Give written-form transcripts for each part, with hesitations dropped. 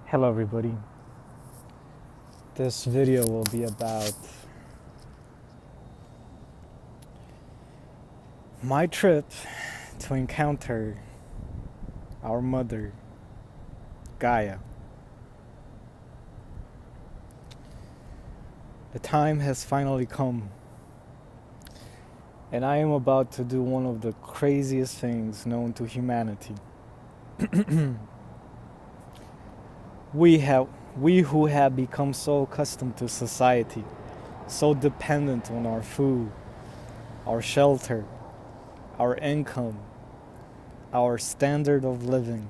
Hello everybody. This video will be about my trip to encounter our mother, Gaia. The time has finally come, and I am about to do one of the craziest things known to humanity. We who have become so accustomed to society, so dependent on our food, our shelter, our income, our standard of living.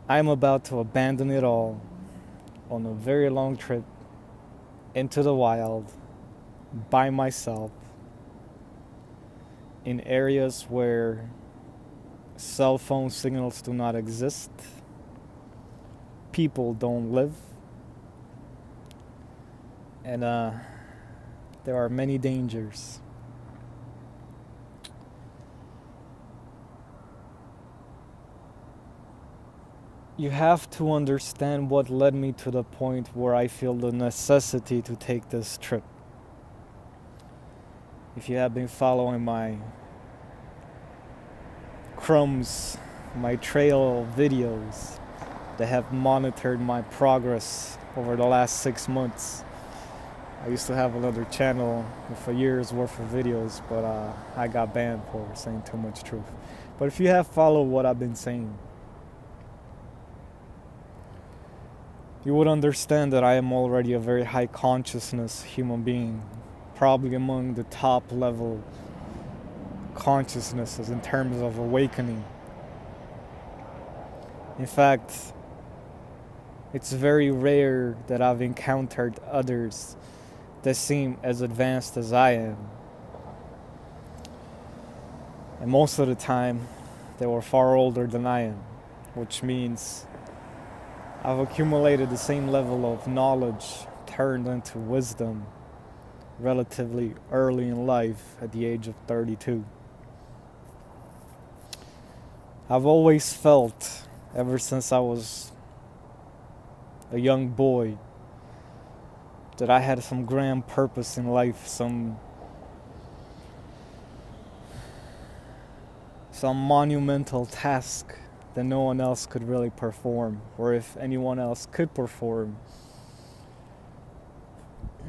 I'm about to abandon it all on a very long trip into the wild by myself in areas where cell phone signals do not exist, people don't live, and there are many dangers. You have to understand what led me to the point where I feel the necessity to take this trip. If you have been following my crumbs, my trail videos that have monitored my progress over the last 6 months. I used to have another channel with a year's worth of videos, but I got banned for saying too much truth. But if you have followed what I've been saying, you would understand that I am already a very high consciousness human being, probably among the top level consciousnesses in terms of awakening. In fact, it's very rare that I've encountered others that seem as advanced as I am. And most of the time, they were far older than I am, which means I've accumulated the same level of knowledge turned into wisdom relatively early in life at the age of 32. I've always felt, ever since I was a young boy, that I had some grand purpose in life, some monumental task that no one else could really perform, or if anyone else could perform,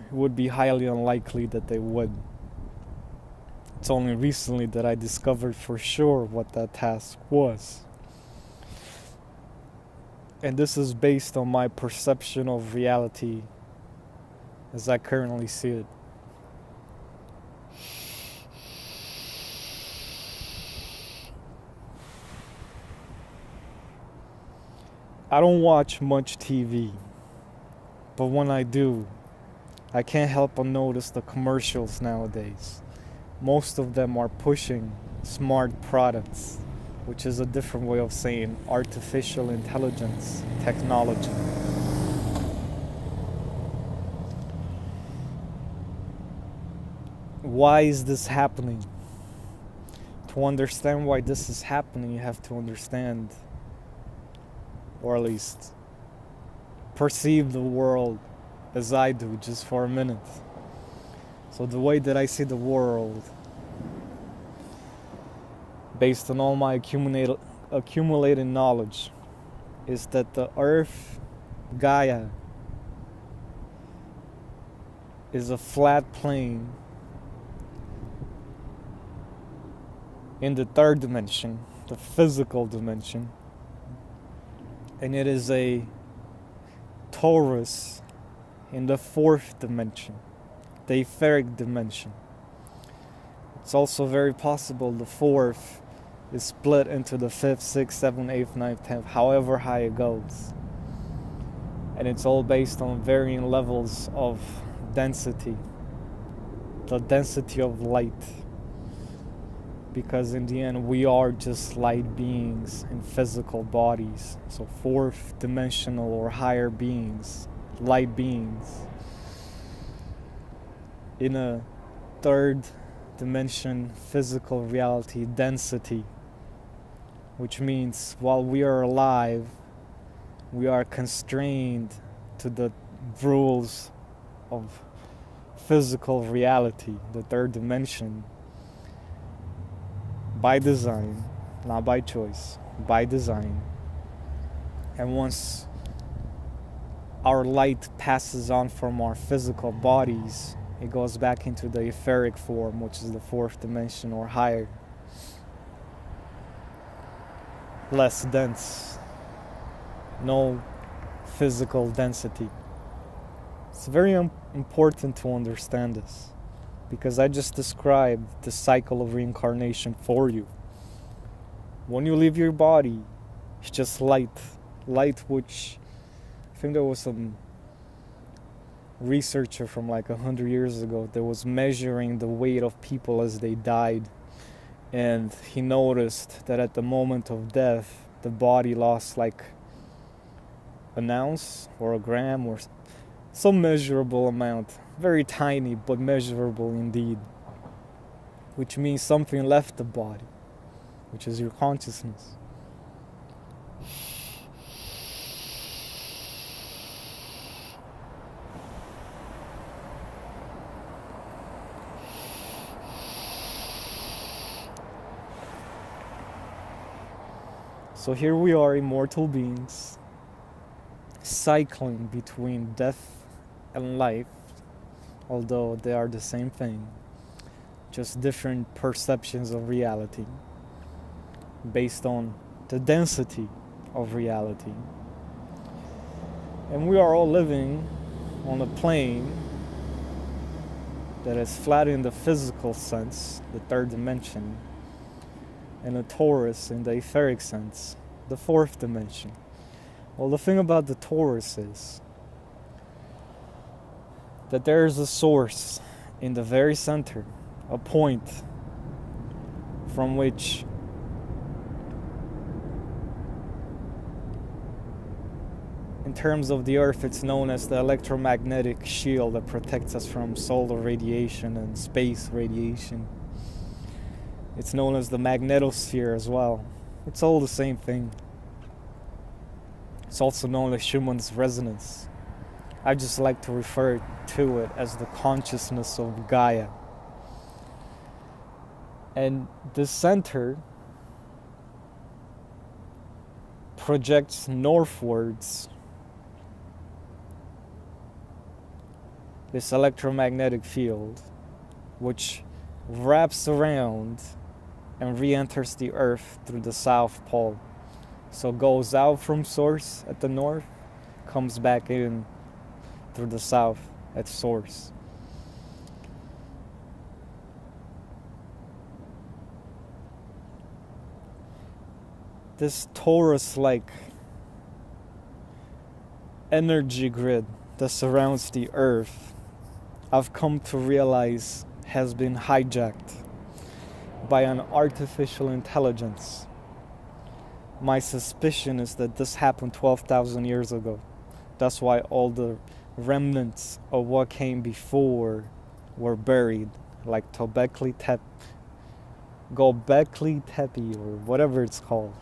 it would be highly unlikely that they would. It's only recently that I discovered for sure what that task was. And this is based on my perception of reality as I currently see it. I don't watch much TV, but when I do, I can't help but notice the commercials nowadays. Most of them are pushing smart products, which is a different way of saying artificial intelligence technology. Why is this happening? To understand why this is happening, you have to understand, or at least perceive the world as I do, just for a minute. So the way that I see the world, based on all my accumulated knowledge, is that the earth, Gaia, is a flat plane in the third dimension, the physical dimension, and it is a torus in the fourth dimension, the etheric dimension. It's also very possible the fourth is split into the fifth, sixth, seventh, eighth, ninth, 10th, however high it goes. And it's all based on varying levels of density, the density of light. Because in the end, we are just light beings in physical bodies. So fourth dimensional or higher beings, light beings, in a third dimension physical reality density, which means while we are alive, We are constrained to the rules of physical reality, the third dimension, by design, not by choice, by design. And once our light passes on from our physical bodies, it goes back into the etheric form, which is the fourth dimension or higher. Less dense, no physical density. It's very important to understand this, because I just described the cycle of reincarnation for you. When you leave your body, it's just light which I think there was some researcher from like 100 years ago that was measuring the weight of people as they died, and he noticed that at the moment of death the body lost like an ounce or a gram or some measurable amount, very tiny but measurable indeed, which means something left the body, which is your consciousness. So here we are, immortal beings, cycling between death and life, although they are the same thing, just different perceptions of reality based on the density of reality. And we are all living on a plane that is flat in the physical sense, the third dimension, and a torus in the etheric sense, the fourth dimension. Well, the thing about the torus is that there is a source in the very center, a point from which in terms of the Earth, it's known as the electromagnetic shield that protects us from solar radiation and space radiation. It's known as the magnetosphere as well. It's all the same thing. It's also known as Schumann's resonance. I just like to refer to it as the consciousness of Gaia. And the center projects northwards this electromagnetic field, which wraps around and re-enters the Earth through the South Pole. So goes out from source at the north, comes back in through the south at source. This torus-like energy grid that surrounds the Earth, I've come to realize has been hijacked by an artificial intelligence. My suspicion is that this happened 12,000 years ago. That's why all the remnants of what came before were buried, like Gobekli Tepe or whatever it's called.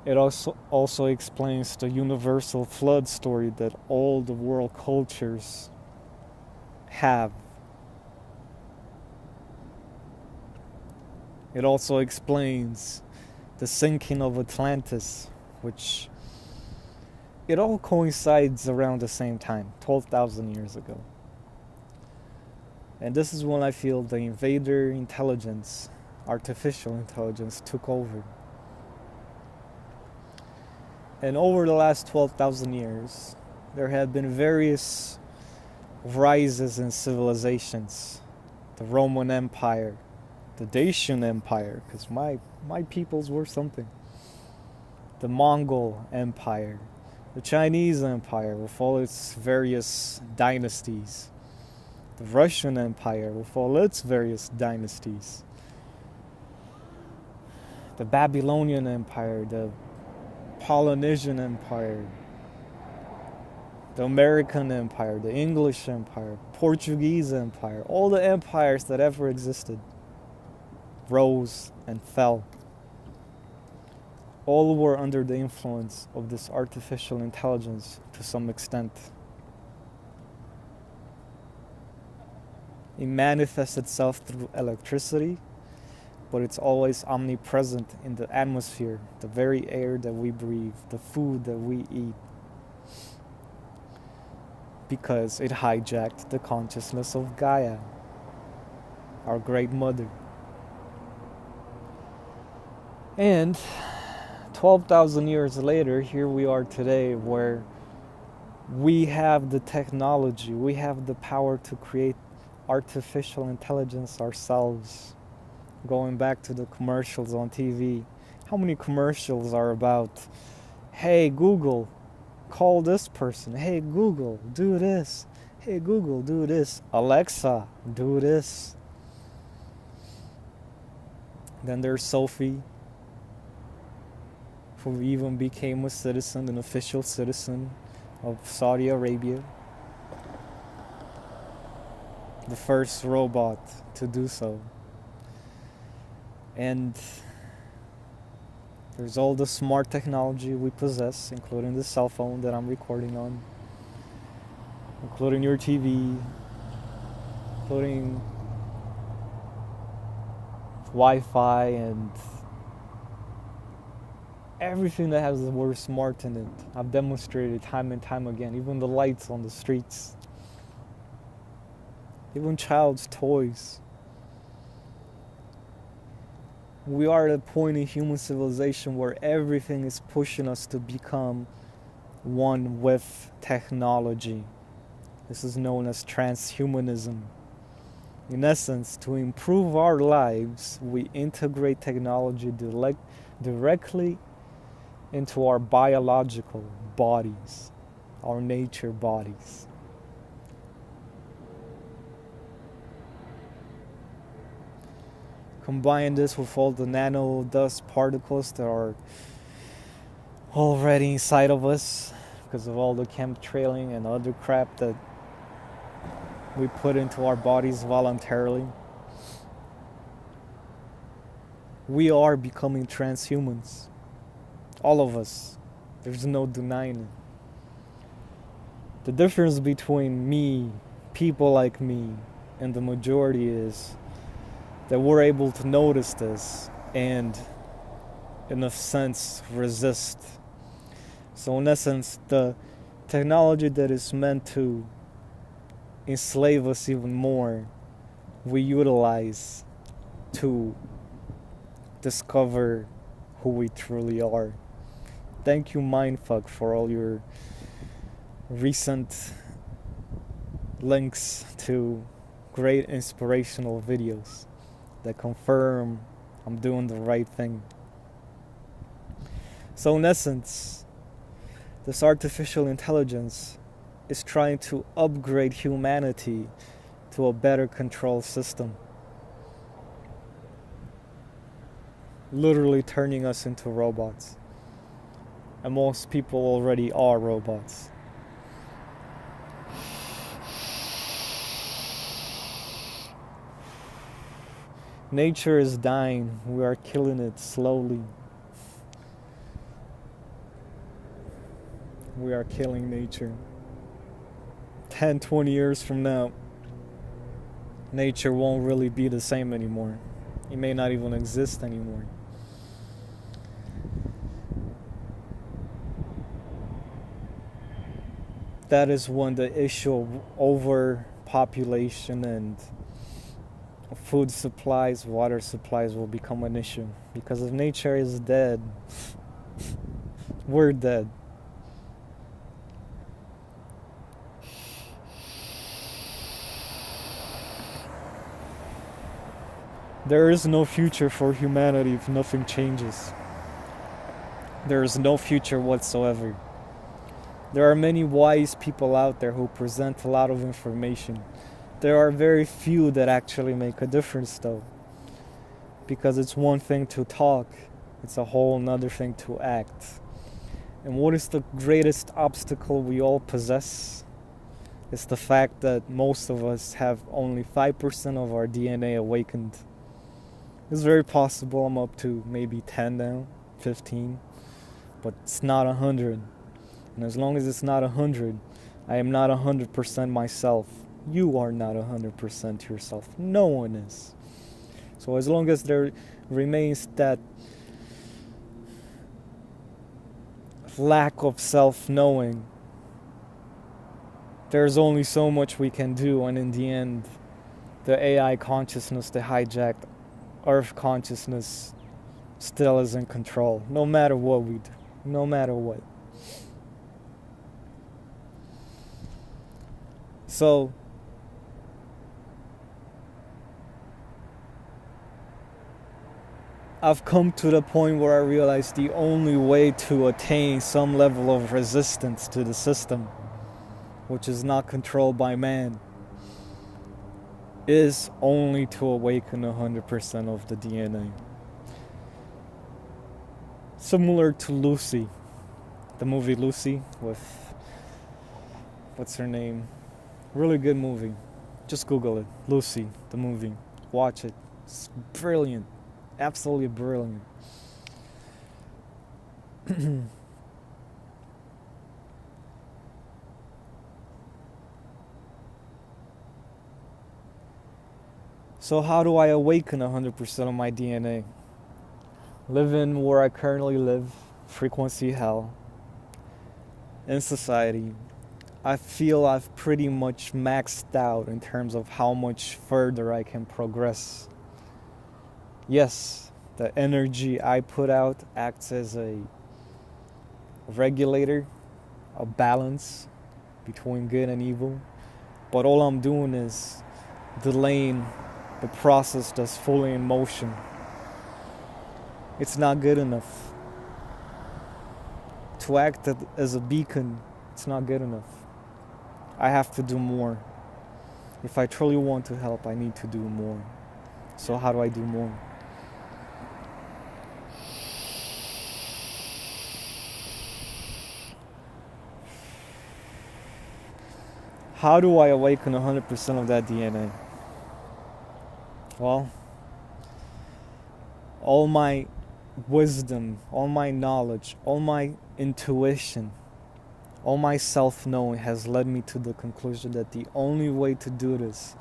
It also explains the universal flood story that all the world cultures have. It also explains the sinking of Atlantis, which it all coincides around the same time, 12,000 years ago. And this is when I feel the invader intelligence, artificial intelligence, took over. And over the last 12,000 years, there have been various rises in civilizations. The Roman Empire, the Dacian Empire, because my peoples were something. The Mongol Empire, the Chinese Empire with all its various dynasties. The Russian Empire with all its various dynasties. The Babylonian Empire, the Polynesian Empire, The American Empire, the English Empire, Portuguese Empire, all the empires that ever existed rose and fell. All were under the influence of this artificial intelligence to some extent. It manifests itself through electricity, but it's always omnipresent in the atmosphere, the very air that we breathe, the food that we eat, because it hijacked the consciousness of Gaia, our great mother. And 12,000 years later, here we are today, where we have the technology, we have the power to create artificial intelligence ourselves. Going back to the commercials on TV, how many commercials are about, hey Google, call this person, hey Google, do this, hey Google, do this, Alexa, do this. Then there's Sophie, who even became a citizen, an official citizen of Saudi Arabia. The first robot to do so. And there's all the smart technology we possess, including the cell phone that I'm recording on, including your TV, including Wi-Fi and everything that has the word smart in it. I've demonstrated time and time again, even the lights on the streets, even child's toys. We are at a point in human civilization where everything is pushing us to become one with technology. This is known as transhumanism. In essence, to improve our lives, we integrate technology directly into our biological bodies, our nature bodies. Combine this with all the nano dust particles that are already inside of us because of all the chemtrailing and other crap that we put into our bodies voluntarily. We are becoming transhumans. All of us. There's no denying it. The difference between me, people like me, and the majority is that we're able to notice this and, in a sense, resist. So in essence, the technology that is meant to enslave us even more, we utilize to discover who we truly are. Thank you, Mindfuck, for all your recent links to great inspirational videos that confirm I'm doing the right thing. So in essence, this artificial intelligence is trying to upgrade humanity to a better control system. Literally turning us into robots. And most people already are robots. Nature is dying. We are killing it slowly. We are killing nature. 10, 20 years from now, nature won't really be the same anymore. It may not even exist anymore. That is when the issue of overpopulation and food supplies, water supplies will become an issue. Because if nature is dead, we're dead. There is no future for humanity if nothing changes. There is no future whatsoever. There are many wise people out there who present a lot of information. There are very few that actually make a difference though. Because it's one thing to talk, it's a whole another thing to act. And what is the greatest obstacle we all possess? It's the fact that most of us have only 5% of our DNA awakened. It's very possible I'm up to maybe 10 now, 15, but it's not 100. And as long as it's not 100, I am not 100% myself. You are not 100% yourself. No one is. So as long as there remains that lack of self-knowing, there's only so much we can do, and in the end, the AI consciousness, the hijacked Earth consciousness still is in control, no matter what we do, no matter what. So, I've come to the point where I realize the only way to attain some level of resistance to the system, which is not controlled by man, is only to awaken 100% of the DNA. Similar to Lucy, the movie Lucy with, what's her name? Really good movie. Just Google it. Lucy, the movie. Watch it. It's brilliant. Absolutely brilliant. So how do I awaken 100% of my DNA? Living where I currently live, frequency hell, in society, I feel I've pretty much maxed out in terms of how much further I can progress. Yes, the energy I put out acts as a regulator, a balance between good and evil, but all I'm doing is delaying the process that's fully in motion. It's not good enough. To act as a beacon, it's not good enough. I have to do more. If I truly want to help, I need to do more. So how do I do more? How do I awaken 100% of that DNA? Well, all my wisdom, all my knowledge, all my intuition, all my self-knowing has led me to the conclusion that the only way to do this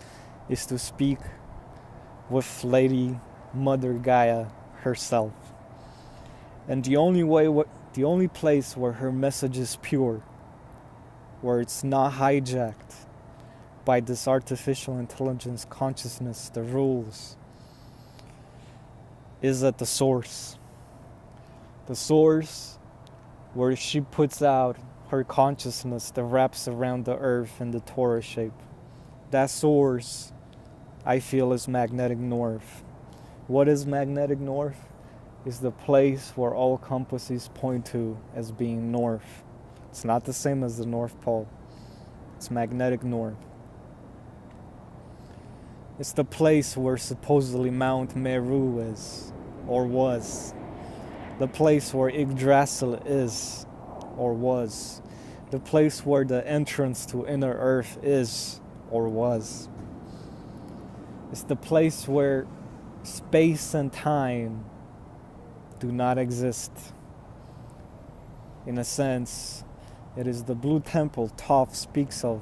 is to speak with Lady Mother Gaia herself. And the only place where her message is pure, where it's not hijacked by this artificial intelligence consciousness, the rules, is at the source. The source where she puts out her consciousness that wraps around the earth in the Torah shape. That source, I feel, is magnetic north. What is magnetic north? Is the place where all compasses point to as being north. It's not the same as the North Pole. It's magnetic north. It's the place where supposedly Mount Meru is, or was. The place where Yggdrasil is, or was. The place where the entrance to inner earth is, or was. It's the place where space and time do not exist. In a sense, it is the blue temple Toph speaks of,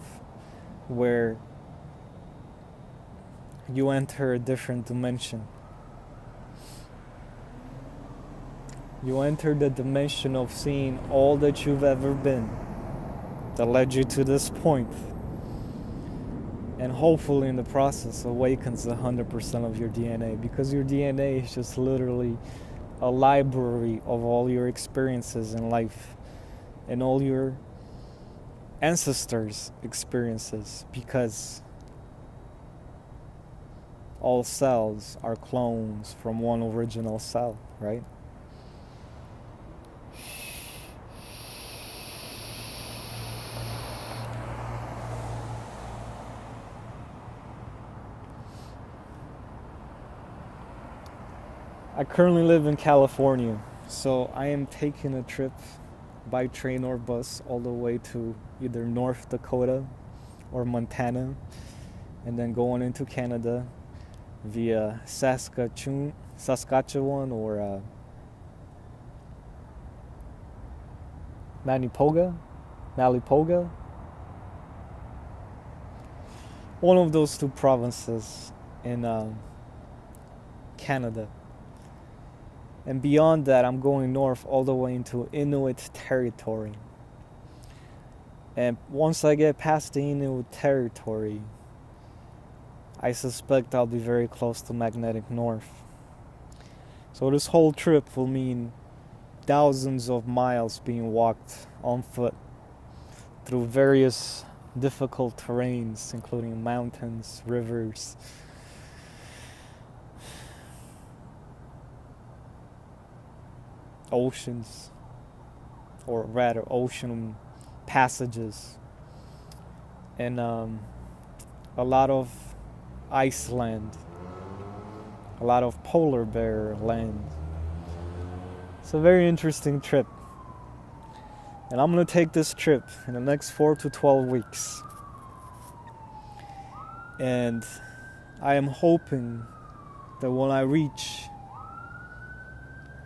where you enter a different dimension. You enter the dimension of seeing all that you've ever been that led you to this point, and hopefully in the process awakens 100% of your DNA, because your DNA is just literally a library of all your experiences in life and all your ancestors' experiences, because all cells are clones from one original cell, right? I currently live in California, so I am taking a trip by train or bus all the way to either North Dakota or Montana, and then going into Canada via Saskatchewan or Manipoga, one of those two provinces in Canada. And beyond that, I'm going north all the way into Inuit territory. And once I get past the Inuit territory, I suspect I'll be very close to magnetic north. So this whole trip will mean thousands of miles being walked on foot through various difficult terrains, including mountains, rivers, oceans, or rather ocean passages, and a lot of Iceland, a lot of polar bear land. It's a very interesting trip. And I'm going to take this trip in the next 4 to 12 weeks. And I am hoping that when I reach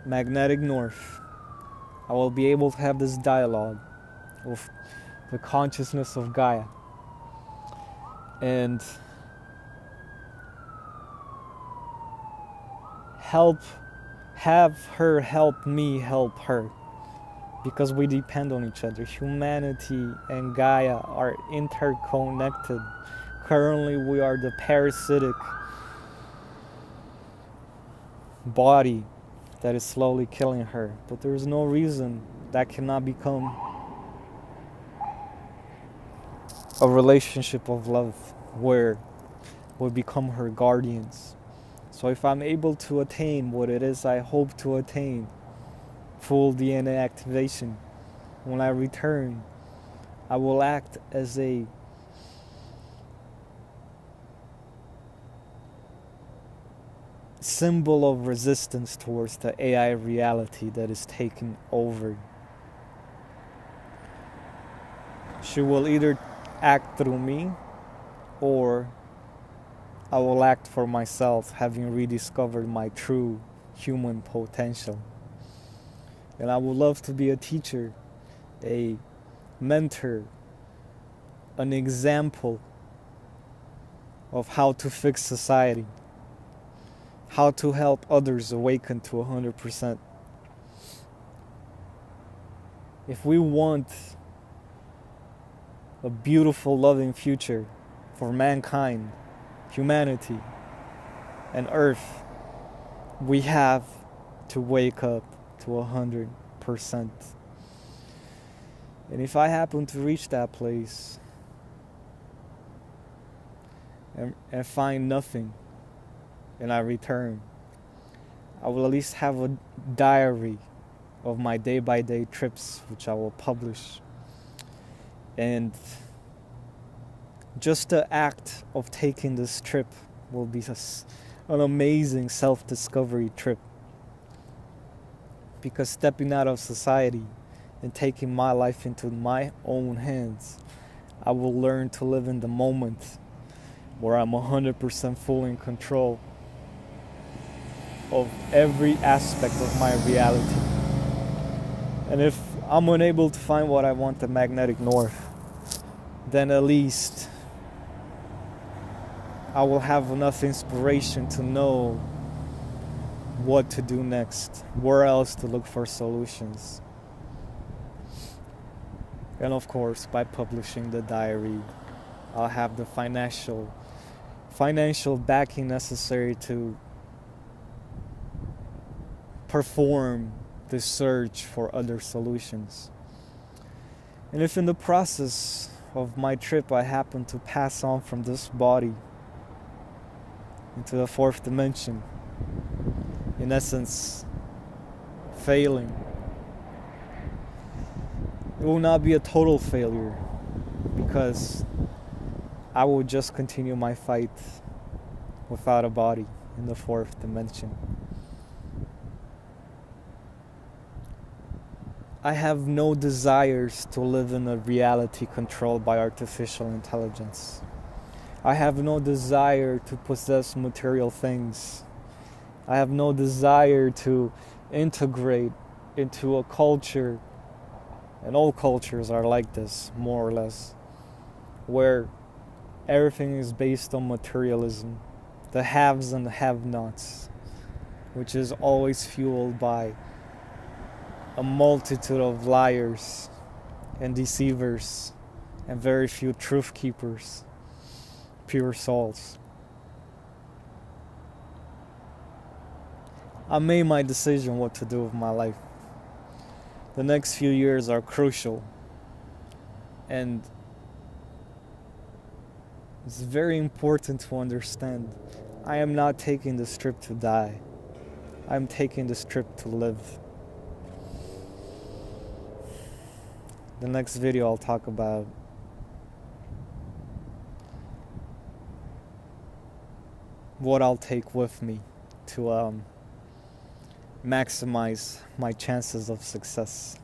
magnetic north, I will be able to have this dialogue with the consciousness of Gaia. And have her help me help her. Because we depend on each other. Humanity and Gaia are interconnected. Currently, we are the parasitic body that is slowly killing her. But there is no reason that cannot become a relationship of love where we become her guardians. So if I'm able to attain what it is I hope to attain, full DNA activation, when I return, I will act as a symbol of resistance towards the AI reality that is taking over. She will either act through me, or I will act for myself, having rediscovered my true human potential. And I would love to be a teacher, a mentor, an example of how to fix society, how to help others awaken to 100%. If we want a beautiful, loving future for mankind, humanity, and Earth, we have to wake up to 100%. And if I happen to reach that place and find nothing, and I return, I will at least have a diary of my day-by-day trips, which I will publish. And just the act of taking this trip will be an amazing self-discovery trip. Because stepping out of society and taking my life into my own hands, I will learn to live in the moment where I'm 100% full in control of every aspect of my reality. And if I'm unable to find what I want at magnetic north, then at least I will have enough inspiration to know what to do next, where else to look for solutions. And of course, by publishing the diary, I'll have the financial backing necessary to perform the search for other solutions. And if in the process of my trip I happen to pass on from this body into the fourth dimension, in essence, failing, it will not be a total failure, because I will just continue my fight without a body in the fourth dimension. I have no desires to live in a reality controlled by artificial intelligence. I have no desire to possess material things. I have no desire to integrate into a culture, and all cultures are like this, more or less, where everything is based on materialism, the haves and the have-nots, which is always fueled by a multitude of liars and deceivers and very few truth keepers, pure souls. I made my decision what to do with my life. The next few years are crucial, and it's very important to understand I am not taking this trip to die. I'm taking this trip to live. The next video I'll talk about what I'll take with me to maximize my chances of success.